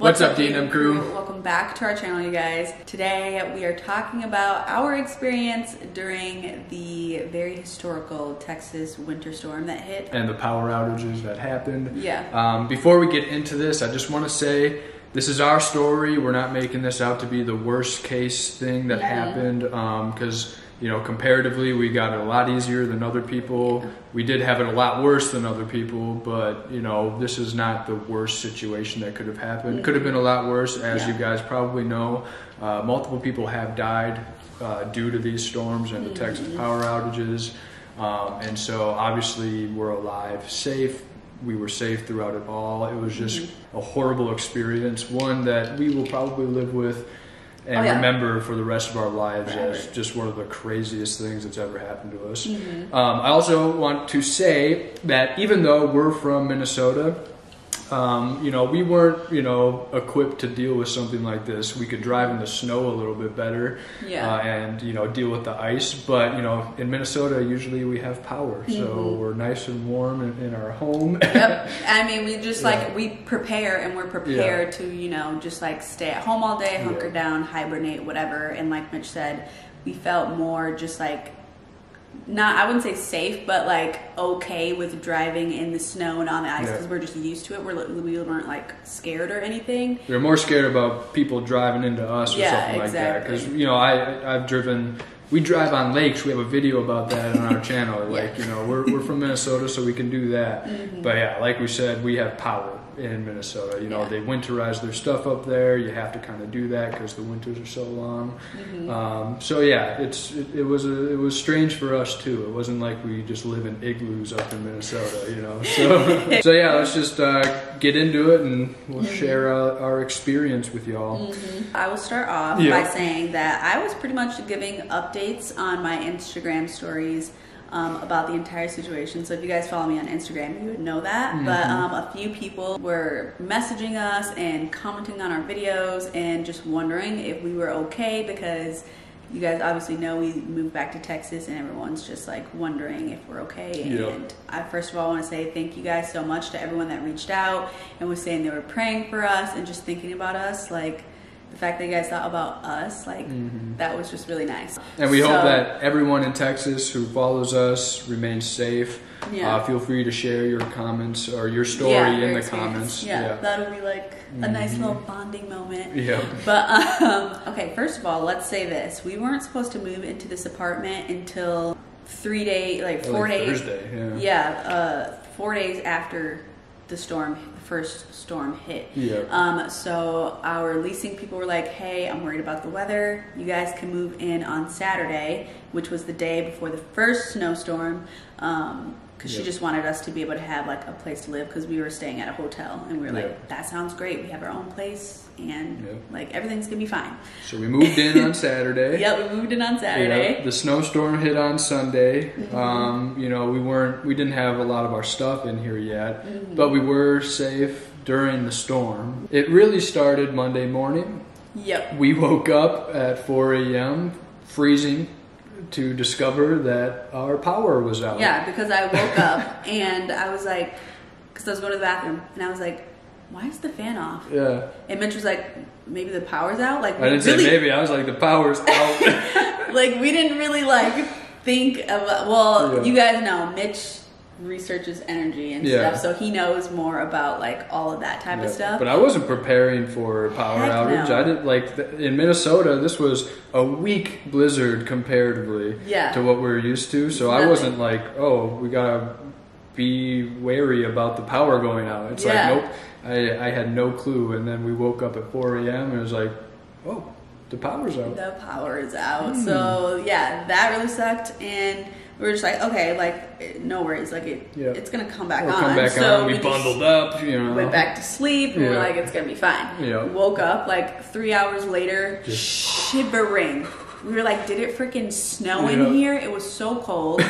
What's up, D&M crew? Welcome back to our channel, you guys. Today we are talking about our experience during the very historical Texas winter storm that hit. And the power outages that happened. Yeah. Before we get into this, I just want to say this is our story. We're not making this out to be the worst case thing that happened because, you know, comparatively we got it a lot easier than other people. Yeah. We did have it a lot worse than other people, but, you know, this is not the worst situation that could have happened. Could have been a lot worse, as you guys probably know. Multiple people have died due to these storms and the Texas power outages. And so obviously we're alive, safe. We were safe throughout it all. It was just a horrible experience, one that we will probably live with and remember for the rest of our lives as just one of the craziest things that's ever happened to us. I also want to say that even though we're from Minnesota, you know, we weren't, you know, equipped to deal with something like this. We could drive in the snow a little bit better and, you know, deal with the ice. But, you know, in Minnesota, usually we have power. So we're nice and warm in our home. Yep. I mean, we just like, we prepare and we're prepared to, you know, just like stay at home all day, hunker down, hibernate, whatever. And like Mitch said, we felt more just like, not, I wouldn't say safe, but like okay with driving in the snow and on the ice because we're just used to it. We weren't like scared or anything. We were more scared about people driving into us or something like that. Because, you know, I've driven, we drive on lakes. We have a video about that on our channel. Like, you know, we're from Minnesota, so we can do that. But yeah, like we said, we have power in Minnesota. You know, they winterize their stuff up there. You have to kind of do that because the winters are so long. So yeah, it was strange for us too. It wasn't like we just live in igloos up in Minnesota, you know. So yeah, let's just get into it and we'll share our experience with y'all. I will start off by saying that I was pretty much giving updates on my Instagram stories about the entire situation. So if you guys follow me on Instagram, you would know that. But a few people were messaging us and commenting on our videos and just wondering if we were okay, because you guys obviously know we moved back to Texas and everyone's just like wondering if we're okay. And I first of all want to say thank you guys so much to everyone that reached out and was saying they were praying for us and just thinking about us. Like, the fact that you guys thought about us, like, that was just really nice. And we hope that everyone in Texas who follows us remains safe. Feel free to share your comments or your story in the comments. That'll be like a nice little bonding moment. But, okay, first of all, let's say this. We weren't supposed to move into this apartment until 4 days. Thursday, 4 days after the first storm hit. So our leasing people were like, hey, I'm worried about the weather. You guys can move in on Saturday, which was the day before the first snowstorm, because she just wanted us to be able to have like a place to live, because we were staying at a hotel and we were like, that sounds great. We have our own place and like everything's gonna be fine. So we moved in on Saturday. We moved in on Saturday. The snowstorm hit on Sunday. You know, we didn't have a lot of our stuff in here yet, but we were safe during the storm. It really started Monday morning. We woke up at 4 a.m. freezing to discover that our power was out. Because I woke up and I was like, because I was going to the bathroom and I was like, why is the fan off? And Mitch was like, maybe the power's out? Like, I didn't say maybe, I was like, the power's out. Like, we didn't really like think about, you guys know Mitch researches energy and stuff, so he knows more about like all of that type of stuff. But I wasn't preparing for a power outage. I didn't like in Minnesota. This was a weak blizzard comparatively to what we're used to. So I wasn't like, oh, we gotta be wary about the power going out. It's like, nope. I had no clue, and then we woke up at 4 a.m. and it was like, oh, the power's out. The power is out. So yeah, that really sucked, and we were just like, okay, like, no worries, like it's gonna come back on. So we bundled up, you know, went back to sleep, and we're like, it's gonna be fine. We woke up like 3 hours later, just shivering. We were like, did it freaking snow in here? It was so cold.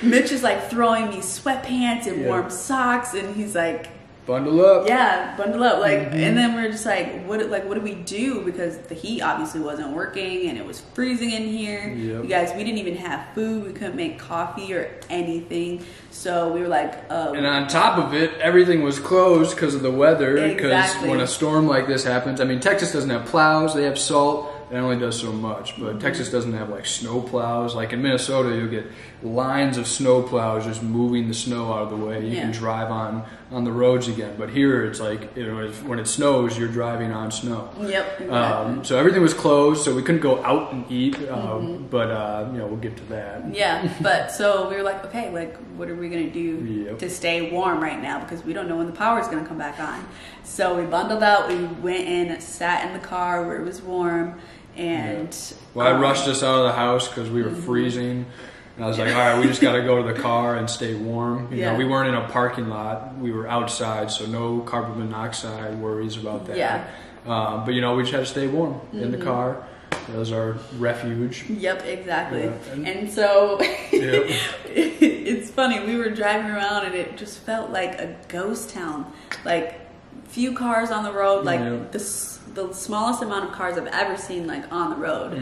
Mitch is like throwing me sweatpants and warm socks, and he's like, bundle up. Yeah, bundle up. Like, and then we're just like, what do we do? Because the heat obviously wasn't working, and it was freezing in here. Yep. You guys, we didn't even have food. We couldn't make coffee or anything. So we were like, and on top of it, everything was closed because of the weather. Because exactly. when a storm like this happens, I mean, Texas doesn't have plows; they have salt. It only does so much, but Texas doesn't have like snow plows. Like in Minnesota, you'll get lines of snow plows just moving the snow out of the way. You can drive on the roads again. But here, it's like, you know, when it snows, you're driving on snow. Yep. Exactly. So everything was closed, so we couldn't go out and eat. But you know, we'll get to that. Yeah, but so we were like, okay, like, what are we gonna do to stay warm right now? Because we don't know when the power is gonna come back on. So we bundled up. We went in, sat in the car where it was warm. And well, I rushed us out of the house because we were freezing. And I was like, all right, we just got to go to the car and stay warm. You know, we weren't in a parking lot. We were outside, so no carbon monoxide worries about that. Yeah. But, you know, we just had to stay warm in the car. That was our refuge. Yep, exactly. Yeah. And so it's funny. We were driving around, and it just felt like a ghost town. Like, few cars on the road, like the smallest amount of cars I've ever seen, like, on the road.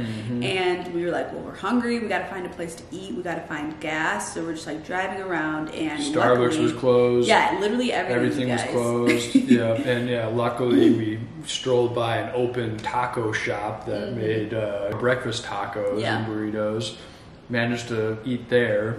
And we were like, well, we're hungry, we gotta find a place to eat, we gotta find gas. So we're just like driving around, and Starbucks was closed. Yeah, literally everything was closed. And luckily we strolled by an open taco shop that made breakfast tacos and burritos. Managed to eat there,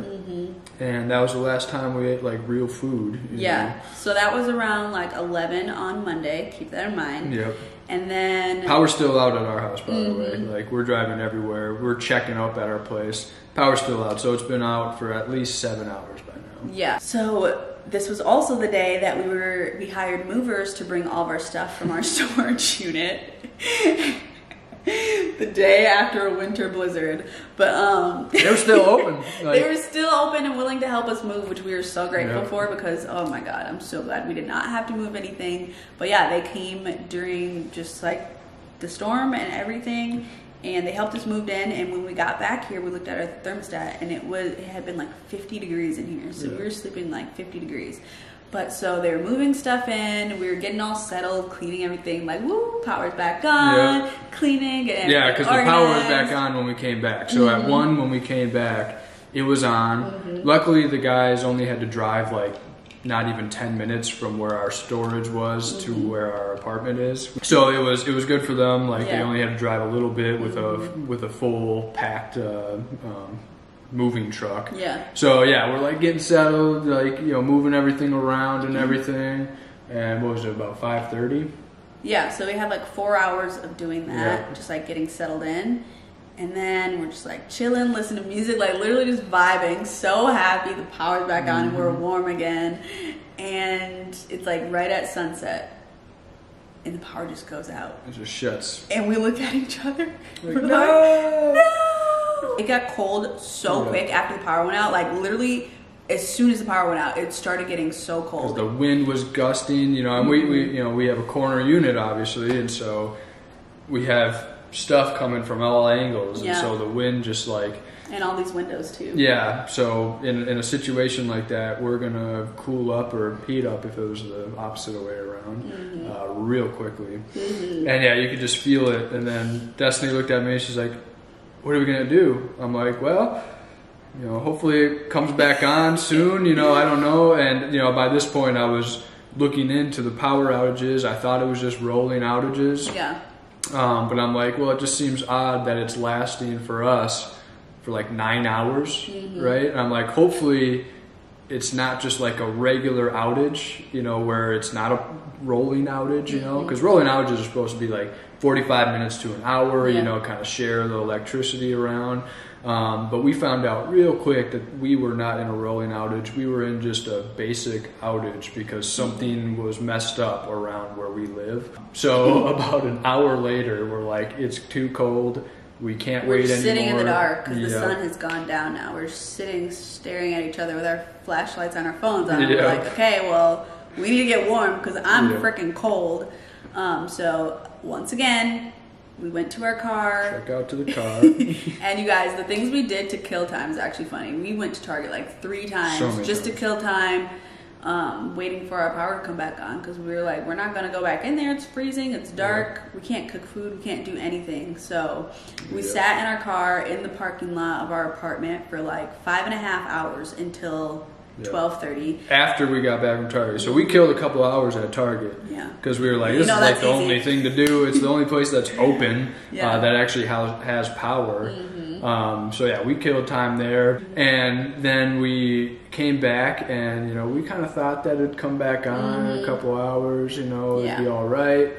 and that was the last time we ate like real food. You know? So that was around like 11 on Monday. Keep that in mind. Yep. And then power's still out at our house, by the way. Like, we're driving everywhere. We're checking up at our place. Power's still out, so it's been out for at least 7 hours by now. Yeah. So this was also the day that we hired movers to bring all of our stuff from our storage unit. The day after a winter blizzard, but they were still open. Like, they were still open and willing to help us move, which we were so grateful for, because oh my god, I'm so glad we did not have to move anything. But yeah, they came during just like the storm and everything, and they helped us move in. And when we got back here, we looked at our thermostat, and it had been like 50 degrees in here, so we were sleeping like 50 degrees. But so they were moving stuff in, we were getting all settled, cleaning everything, like, woo, power's back on, cleaning, and because the power was back on when we came back. So at 1, when we came back, it was on. Luckily, the guys only had to drive like not even 10 minutes from where our storage was to where our apartment is. So it was good for them. Like, they only had to drive a little bit with a full packed moving truck. So we're like getting settled, like, you know, moving everything around and everything. And what was it, about 5:30? Yeah, so we had like 4 hours of doing that, just like getting settled in. And then we're just like chilling, listening to music, like literally just vibing, so happy the power's back on and we're warm again. And it's like right at sunset, and the power just goes out. It just shuts. And we look at each other. Like, no! It got cold so quick after the power went out. Like, literally, as soon as the power went out, it started getting so cold. The wind was gusting, you know, and we have a corner unit, obviously, and so we have stuff coming from all angles, and so the wind just like... And all these windows, too. Yeah, so in a situation like that, we're going to cool up or heat up, if it was the opposite way around, real quickly. And you could just feel it. And then Destiny looked at me and she's like, what are we going to do? I'm like, well, you know, hopefully it comes back on soon, you know, I don't know. And, you know, by this point I was looking into the power outages. I thought it was just rolling outages. But I'm like, well, it just seems odd that it's lasting for us for like 9 hours, right? And I'm like, hopefully it's not just like a regular outage, you know, where it's not a rolling outage, you know, because rolling outages are supposed to be like 45 minutes to an hour, you know, kind of share the electricity around. But we found out real quick that we were not in a rolling outage. We were in just a basic outage because something was messed up around where we live. So about an hour later, we're like, it's too cold. We can't wait anymore. We're sitting in the dark because the sun has gone down now. We're sitting, staring at each other with our flashlights on our phones on. We're like, okay, well, we need to get warm because I'm freaking cold. So once again, we went to our car. Check out to the car. And you guys, the things we did to kill time is actually funny. We went to Target like 3 times just to kill time. waiting for our power to come back on because we were like, we're not going to go back in there. It's freezing. It's dark. We can't cook food. We can't do anything. So we sat in our car in the parking lot of our apartment for like 5.5 hours until 12:30 after we got back from Target. So we killed a couple hours at Target because we were like, this is like the only thing to do. It's the only place that's open that actually has power. So yeah, we killed time there, and then we came back, and you know, we kind of thought that it'd come back on in a couple hours, you know, it'd be all right.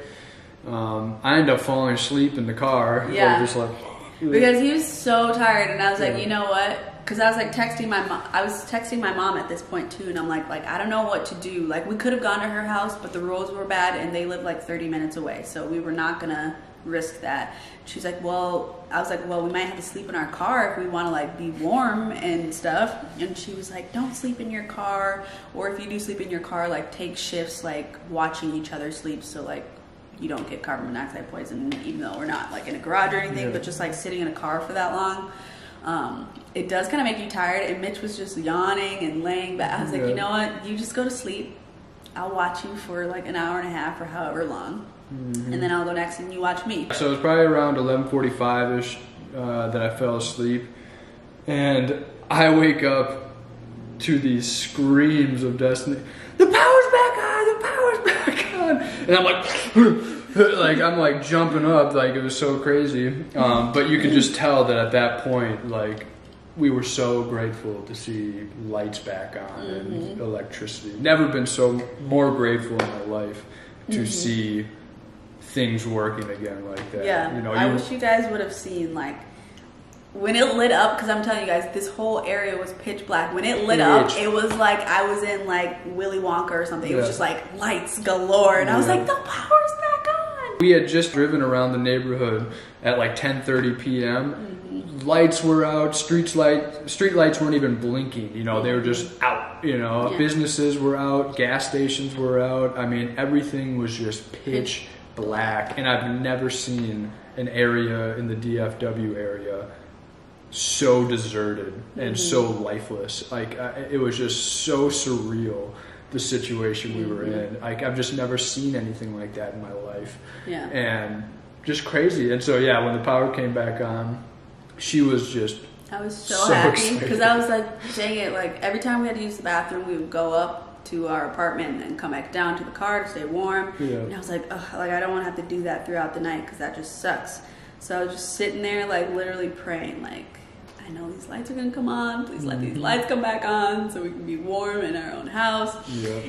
I ended up falling asleep in the car. Just like, because he was so tired, and I was like, you know what? Because I was like texting my mom. I was texting my mom at this point too, and I'm like I don't know what to do. Like, we could have gone to her house, but the roads were bad, and they live like 30 minutes away, so we were not gonna risk that. She's like, well, I was like, well, we might have to sleep in our car if we want to like be warm and stuff. And she was like, don't sleep in your car, or if you do sleep in your car, like take shifts like watching each other sleep, so like you don't get carbon monoxide poisoning, even though we're not like in a garage or anything, but just like sitting in a car for that long. It does kind of make you tired, and Mitch was just yawning and laying back. I was like, you know what, you just go to sleep. I'll watch you for like an hour and a half or however long, and then I'll go next and you watch me. So it was probably around 11:45ish that I fell asleep, and I wake up to these screams of Destiny. The power's back on! The power's back on! And I'm like, I'm like jumping up, like it was so crazy. But you could just tell that at that point, like, we were so grateful to see lights back on and electricity. Never been so more grateful in my life to see things working again like that. Yeah, you know, I wish you guys would have seen like when it lit up, because I'm telling you guys, this whole area was pitch black. When it lit up, it was like I was in like Willy Wonka or something. It was just like lights galore, and I was like, the power's back on. We had just driven around the neighborhood at like 10:30 p.m. Lights were out, street lights weren't even blinking, you know, they were just out, you know, businesses were out, gas stations were out. I mean, everything was just pitch black, and I've never seen an area in the DFW area so deserted and so lifeless. Like, it was just so surreal, the situation we were in. Like, I've just never seen anything like that in my life. And just crazy. And so, yeah, when the power came back on, she was just I was so happy because I was like, dang it, like every time we had to use the bathroom, we would go up to our apartment and come back down to the car to stay warm. And I was like, ugh, like I don't want to have to do that throughout the night because that just sucks. So I was just sitting there like literally praying, like, I know these lights are gonna come on, please let these lights come back on so we can be warm in our own house.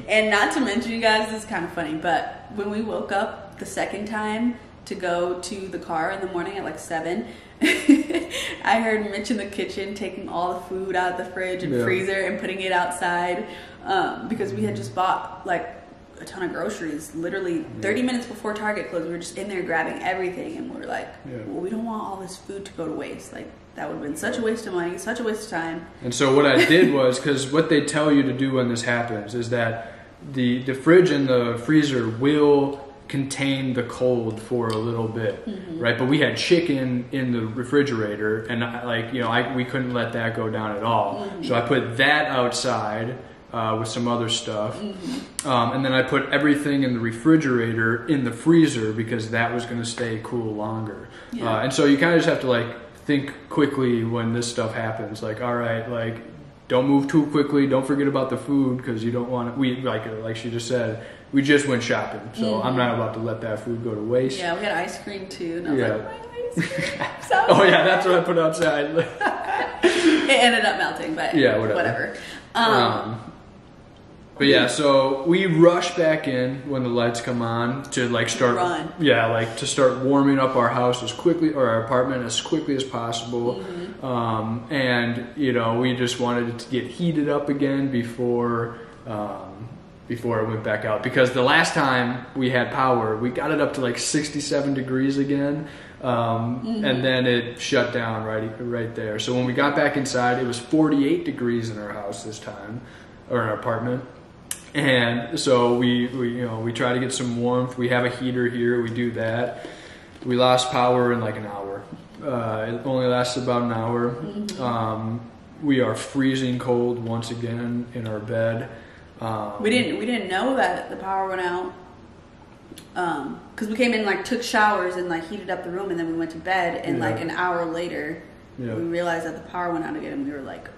And not to mention, you guys, this is kind of funny, but when we woke up the second time to go to the car in the morning at like 7, I heard Mitch in the kitchen taking all the food out of the fridge and freezer and putting it outside because we had just bought like a ton of groceries literally 30 minutes before Target closed. We were just in there grabbing everything, and we were like, well, we don't want all this food to go to waste. Like, that would have been such a waste of money, such a waste of time. And so what I did was, because what they tell you to do when this happens is that the fridge and the freezer will contain the cold for a little bit, right? But we had chicken in the refrigerator, and we couldn't let that go down at all. So I put that outside with some other stuff, and then I put everything in the refrigerator in the freezer because that was going to stay cool longer. And so you kind of just have to like think quickly when this stuff happens. Like, all right, like, don't move too quickly. Don't forget about the food because you don't want to. We like she just said, we just went shopping, so I'm not about to let that food go to waste. Yeah, we had ice cream too, and I was like, my ice cream. Oh yeah, that's what I put outside. It ended up melting, but whatever. But yeah, so we rush back in when the lights come on to like start to start warming up our house as quickly, or our apartment as quickly as possible. And you know, we just wanted it to get heated up again before it went back out, because the last time we had power, we got it up to like 67 degrees again. And then it shut down right there. So when we got back inside, it was 48 degrees in our house this time, or in our apartment. And so we try to get some warmth. We have a heater here. We do that. We lost power in like an hour. It only lasted about an hour. We are freezing cold once again in our bed. We didn't know that the power went out. Because we came in, like, took showers and, like, heated up the room, and then we went to bed, and like an hour later we realized that the power went out again, and we were like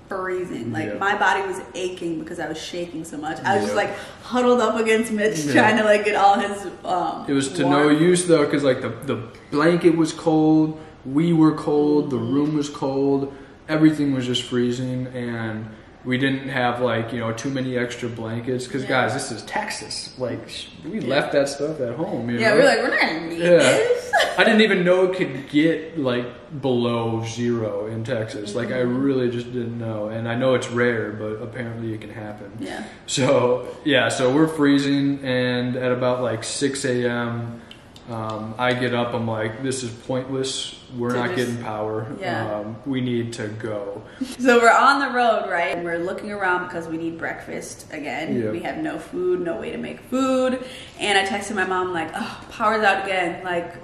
freezing. Like my body was aching because I was shaking so much. I was just like huddled up against Mitch trying to like get all his it was to no use though, because like the blanket was cold, we were cold, the room was cold, everything was just freezing, and we didn't have like, you know, too many extra blankets because guys, this is Texas. Like we left that stuff at home. You know? We're like, we're not gonna need this. I didn't even know it could get like below 0 in Texas. Like I really just didn't know, and I know it's rare, but apparently it can happen. Yeah. So we're freezing, and at about like 6 a.m. I get up, I'm like, this is pointless. We're not getting power. We need to go. So we're on the road, right? And we're looking around because we need breakfast again. We have no food, no way to make food. And I texted my mom like, oh, power's out again. Like,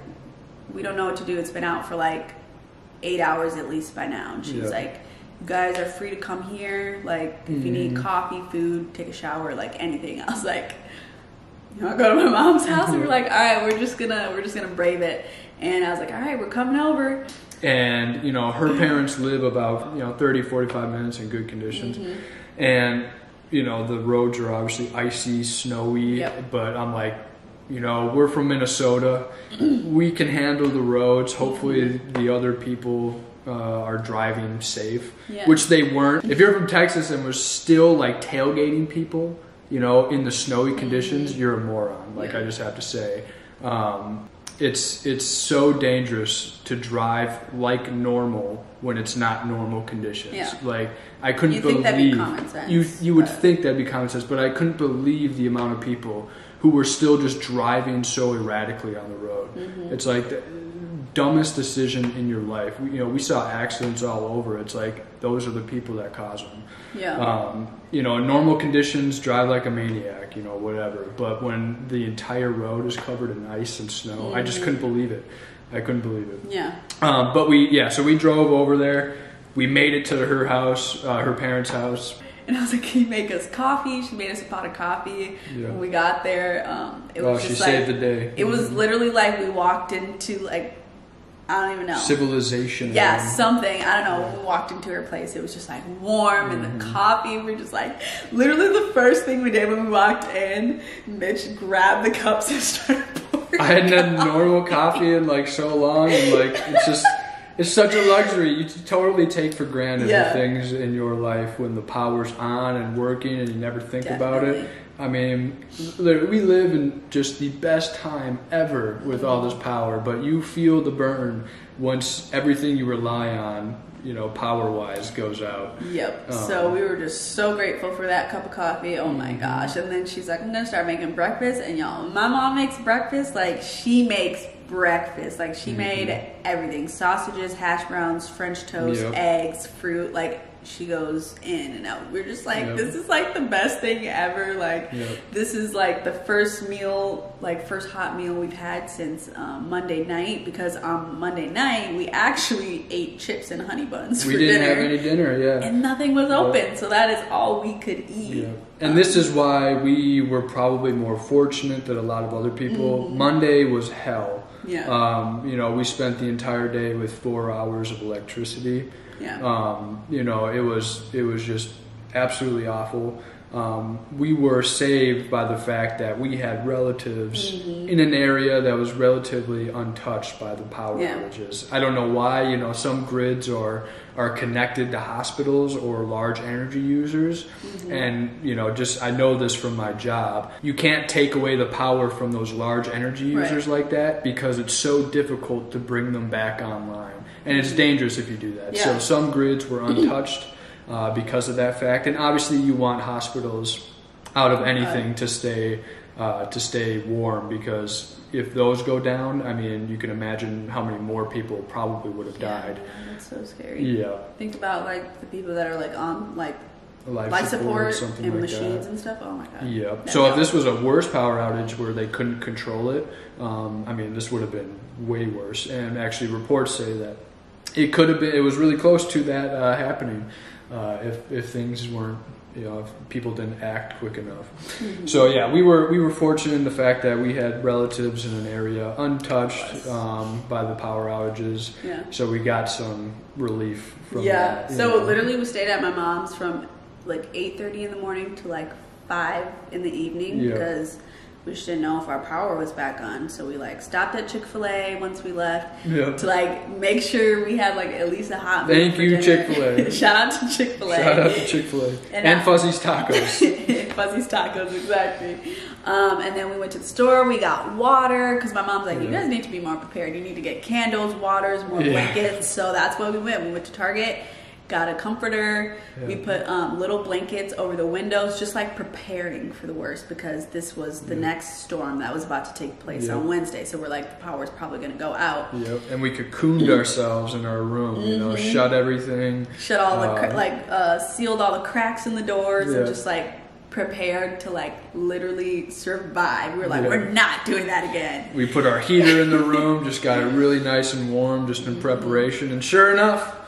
we don't know what to do. It's been out for like 8 hours at least by now. And she's like, you guys are free to come here. Like, if you need coffee, food, take a shower, like anything. I was like, you know, I go to my mom's house and we're like, all right, we're just gonna brave it. And I was like, all right, we're coming over. And, you know, her parents live about, 30, 45 minutes in good conditions. And, you know, the roads are obviously icy, snowy, but I'm like, you know, we're from Minnesota. We can handle the roads. Hopefully the other people are driving safe, which they weren't. If you're from Texas and was still like tailgating people, you know, in the snowy conditions, you're a moron. Like I just have to say, it's so dangerous to drive like normal when it's not normal conditions. Like I couldn't believe that'd be common sense, you would think that'd be common sense, but I couldn't believe the amount of people who were still just driving so erratically on the road. It's like the dumbest decision in your life. We saw accidents all over. It's like those are the people that cause them. In normal conditions, drive like a maniac, whatever. But when the entire road is covered in ice and snow, I just couldn't believe it. I couldn't believe it. So we drove over there. We made it to her house, her parents' house. And I was like, can you make us coffee? She made us a pot of coffee. When we got there, it was she saved the day. It was literally like we walked into like, I don't even know. Civilization. Yeah, something. I don't know. When we walked into her place, it was just like warm, and the coffee, we're just like, literally the first thing we did when we walked in, Mitch grabbed the cups and started pouring. I hadn't had normal coffee in like so long, and like it's such a luxury. You totally take for granted the things in your life when the power's on and working, and you never think about it. I mean, we live in just the best time ever with all this power, but you feel the burn once everything you rely on, power-wise goes out. So we were just so grateful for that cup of coffee. Oh my gosh. And then she's like, I'm going to start making breakfast. And y'all, my mom makes breakfast. Like, she makes breakfast. Like, she made everything. Sausages, hash browns, French toast, eggs, fruit. Like, she goes in and out. We're just like, this is like the best thing ever. Like, this is like the first meal, like first hot meal we've had since Monday night, because on Monday night we actually ate chips and honey buns for dinner. We didn't have any dinner, and nothing was open, so that is all we could eat. And this is why we were probably more fortunate than a lot of other people. Monday was hell. We spent the entire day with 4 hours of electricity. It was just absolutely awful. We were saved by the fact that we had relatives in an area that was relatively untouched by the power outages. I don't know why, some grids are connected to hospitals or large energy users. And, I know this from my job. You can't take away the power from those large energy users like that, because it's so difficult to bring them back online. And it's dangerous if you do that. So some grids were untouched because of that fact. And obviously you want hospitals out of anything to stay warm, because if those go down, I mean, you can imagine how many more people probably would have died. That's so scary. Think about like the people that are like on like life support and like machines and stuff. Oh my god. So if this was a worse power outage where they couldn't control it, this would have been way worse. And actually reports say that it could have been, it was really close to that happening if things weren't if people didn't act quick enough. So yeah, we were fortunate in the fact that we had relatives in an area untouched by the power outages. Yeah. So we got some relief from that. that. So literally we stayed at my mom's from like 8:30 in the morning to like 5 in the evening because we just didn't know if our power was back on. So we like stopped at Chick-fil-A once we left to like make sure we had like at least a hot meal. Thank you, Chick-fil-A. Shout out to Chick-fil-A. Shout out to Chick-fil-A. And Fuzzy's Tacos. Fuzzy's Tacos, exactly. And then we went to the store. We got water because my mom's like, you guys need to be more prepared. You need to get candles, waters, more blankets. So that's why we went. We went to Target. Got a comforter. We put little blankets over the windows, just like preparing for the worst because this was the next storm that was about to take place on Wednesday. So we're like, the power's probably going to go out. Yep. And we cocooned ourselves in our room, you know, shut everything. Shut all the, sealed all the cracks in the doors and just like prepared to like literally survive. We were like, we're not doing that again. We put our heater in the room, just got it really nice and warm just in preparation. And sure enough,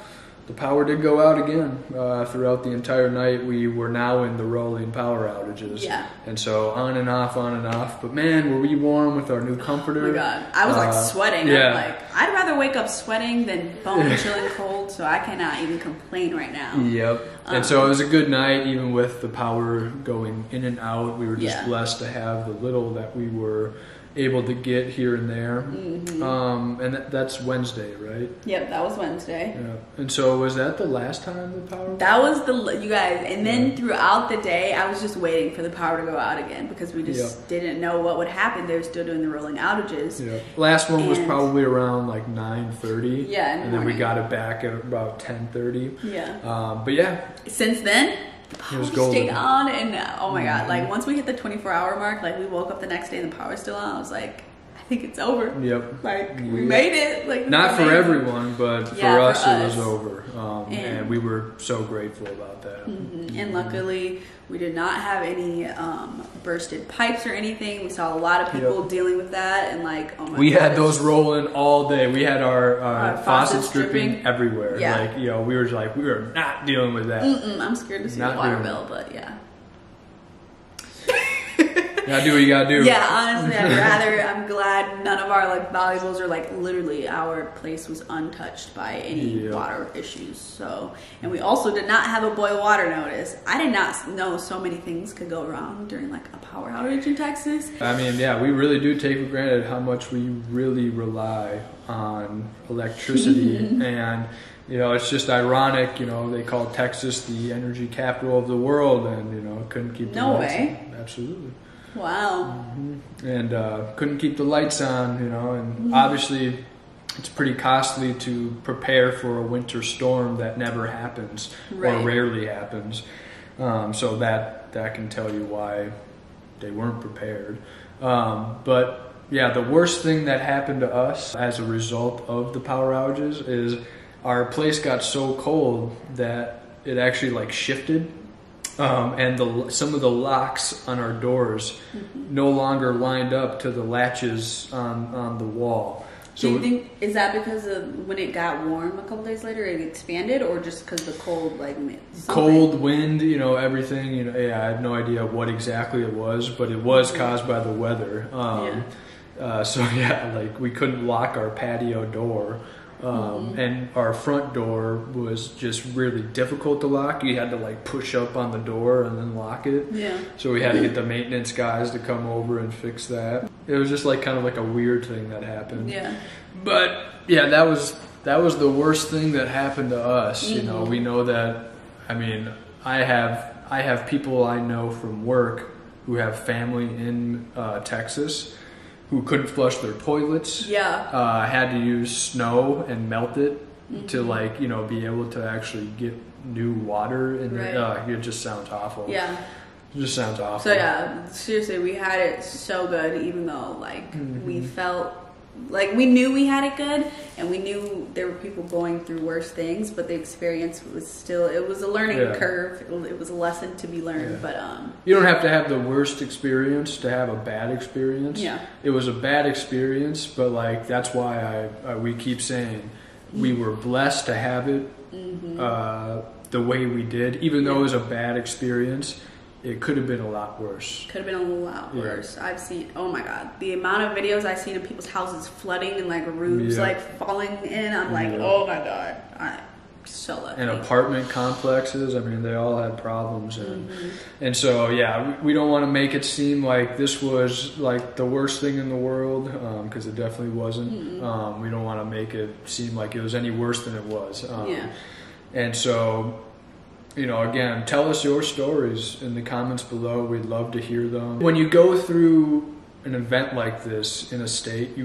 the power did go out again throughout the entire night. We were now in the rolling power outages. Yeah. And so on and off, on and off. But man, were we warm with our new comforter. Oh my God. I was like sweating. Yeah. I'm like, I'd rather wake up sweating than bone chilling cold. So I cannot even complain right now. Yep. And so it was a good night, even with the power going in and out. We were just blessed to have the little that we were able to get here and there. And that's Wednesday, right? Yep, that was Wednesday. Yeah. And so was that the last time the power? That was you guys. And then throughout the day, I was just waiting for the power to go out again because we just didn't know what would happen. They were still doing the rolling outages. Yeah. Last one was probably around like 9:30. Yeah. And then we got it back at about 10:30. Yeah. But yeah. Since then, the power stayed on, and oh my God, like once we hit the 24-hour mark, like we woke up the next day and the power's still on. I was like, I think it's over. Yep. Like we made it. Like not for everyone, but for us it was over. And we were so grateful about that. And luckily, we did not have any bursted pipes or anything. We saw a lot of people dealing with that, and like, oh my God. We had those rolling all day. We had our faucets dripping everywhere. Yeah. Like, you know, we were like, we were not dealing with that. I'm scared to see the water bill, but yeah. You gotta do what you gotta do. Yeah, honestly, I'm glad none of our like valuables or like literally our place was untouched by any water issues. So, and we also did not have a boil water notice. I did not know so many things could go wrong during like a power outage in Texas. I mean, yeah, we really do take for granted how much we really rely on electricity. And you know, it's just ironic, you know, they call Texas the energy capital of the world, and you know, couldn't keep the lights on. Absolutely. Wow. And couldn't keep the lights on, you know, and obviously it's pretty costly to prepare for a winter storm that never happens or rarely happens. So that can tell you why they weren't prepared. But yeah, the worst thing that happened to us as a result of the power outages is our place got so cold that it actually like shifted. And some of the locks on our doors no longer lined up to the latches on the wall. So do you think, is that because of when it got warm a couple days later, it expanded, or just because the cold, like cold wind, you know, everything, you know, I had no idea what exactly it was, but it was caused by the weather. So yeah, like we couldn't lock our patio door. And our front door was just really difficult to lock. You had to like push up on the door and then lock it. Yeah. So we had to get the maintenance guys to come over and fix that. It was just like kind of like a weird thing that happened. Yeah. But yeah, that was the worst thing that happened to us. You know, we know that. I mean, I have people I know from work who have family in Texas who couldn't flush their toilets. Yeah. Had to use snow and melt it to like, you know, be able to actually get new water. And it just sounds awful. Yeah. It just sounds awful. So yeah, seriously, we had it so good, even though like we felt like we knew we had it good, and we knew there were people going through worse things, but the experience was still, it was a learning curve. It was a lesson to be learned. But you don't have to have the worst experience to have a bad experience. Yeah. It was a bad experience, but like that's why we keep saying we were blessed to have it. the way we did, even though it was a bad experience. It could have been a lot worse. Could have been a lot worse. I've seen, oh my God, the amount of videos I've seen of people's houses flooding and like roofs like falling in. I'm like, oh my God, I'm so lucky. And apartment complexes, I mean, they all had problems. And so, yeah, we don't want to make it seem like this was like the worst thing in the world, because it definitely wasn't. We don't want to make it seem like it was any worse than it was. And so, you know, again, tell us your stories in the comments below. We'd love to hear them. When you go through an event like this in a state,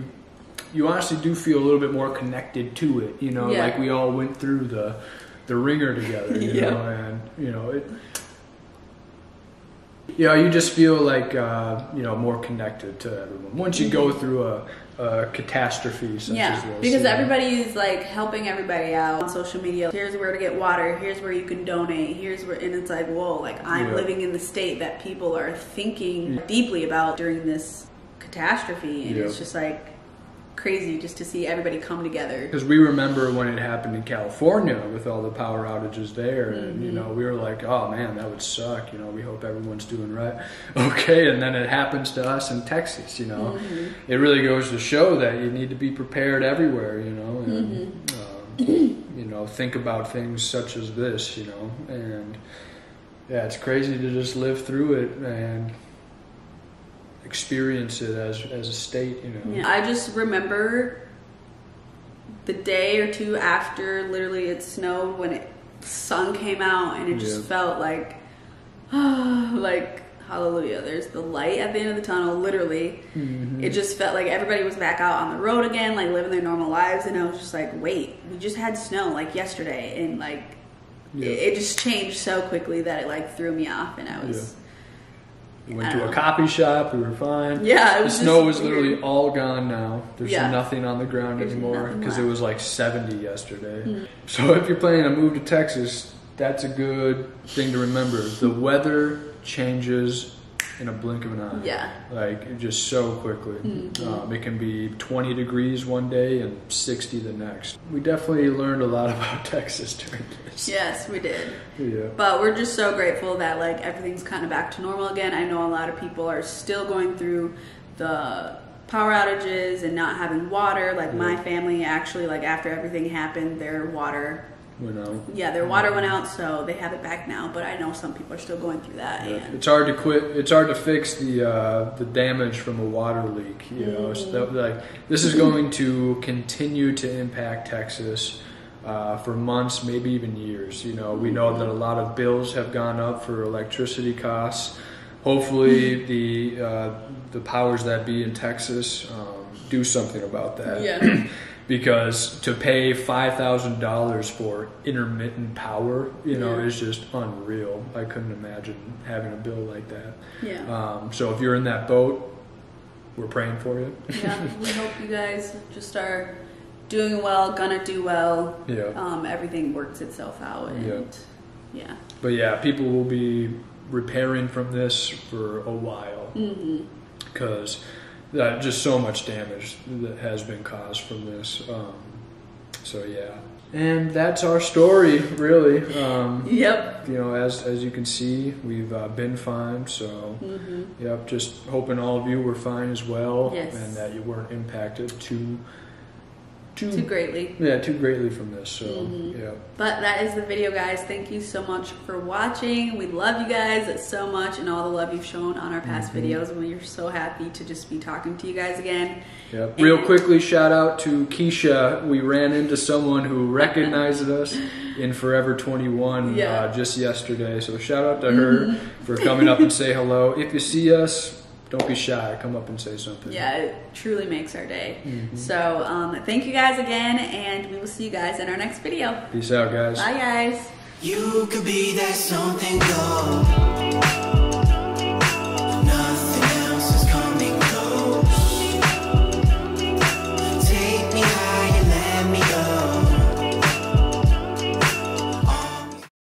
you honestly do feel a little bit more connected to it, you know, like we all went through the ringer together, you know, and, you know, you just feel like, you know, more connected to everyone once you go through a catastrophe such as this. Because everybody's like helping everybody out on social media. Here's where to get water, here's where you can donate, here's where, and it's like, whoa, like I'm living in the state that people are thinking deeply about during this catastrophe, and it's just like crazy just to see everybody come together. Because we remember when it happened in California with all the power outages there, and you know, we were like, oh man, that would suck, you know, we hope everyone's doing right. Okay, and then it happens to us in Texas, you know. It really goes to show that you need to be prepared everywhere, you know, and you know, think about things such as this, you know, and yeah, it's crazy to just live through it and experience it as a state, you know. I just remember the day or two after literally it snowed, when the sun came out, and it just felt like, like hallelujah, there's the light at the end of the tunnel, literally. It just felt like everybody was back out on the road again, like living their normal lives, and I was just like, wait, we just had snow like yesterday, and like it just changed so quickly that it like threw me off, and I was we went to a coffee shop, we were fine. Yeah, it was the snow was literally all gone now. There's nothing on the ground anymore, because it was like 70 yesterday. So if you're planning to move to Texas, that's a good thing to remember. The weather changes in a blink of an eye. Yeah. Like, just so quickly. It can be 20 degrees one day and 60 the next. We definitely learned a lot about Texas during this. Yes, we did. But we're just so grateful that like everything's kind of back to normal again. I know a lot of people are still going through the power outages and not having water. Like my family actually, like after everything happened, their water went out. Yeah, their water went out, so they have it back now. But I know some people are still going through that. And it's hard to quit. It's hard to fix the damage from a water leak. You know, so like this is going to continue to impact Texas for months, maybe even years. You know, we know that a lot of bills have gone up for electricity costs. Hopefully, the powers that be in Texas do something about that. Yeah. Because to pay $5,000 for intermittent power, you know, is just unreal. I couldn't imagine having a bill like that. Yeah. So if you're in that boat, we're praying for you. Yeah, we hope you guys just are doing well, gonna do well. Yeah. Everything works itself out. And But yeah, people will be repairing from this for a while. Because just so much damage that has been caused from this. So yeah, and that's our story, really. Yep. You know, as you can see, we've been fine. So yep, just hoping all of you were fine as well, and that you weren't impacted too greatly. Yeah, too greatly from this. So yeah. But that is the video, guys. Thank you so much for watching. We love you guys so much, and all the love you've shown on our past videos. And we're so happy to just be talking to you guys again. Yep. Real quickly, shout out to Keisha. We ran into someone who recognized us in Forever 21 just yesterday. So shout out to her for coming up and say hello. If you see us, don't be shy. Come up and say something. Yeah, it truly makes our day. So thank you guys again, and we will see you guys in our next video. Peace out, guys. Bye, guys. You could be that something, girl.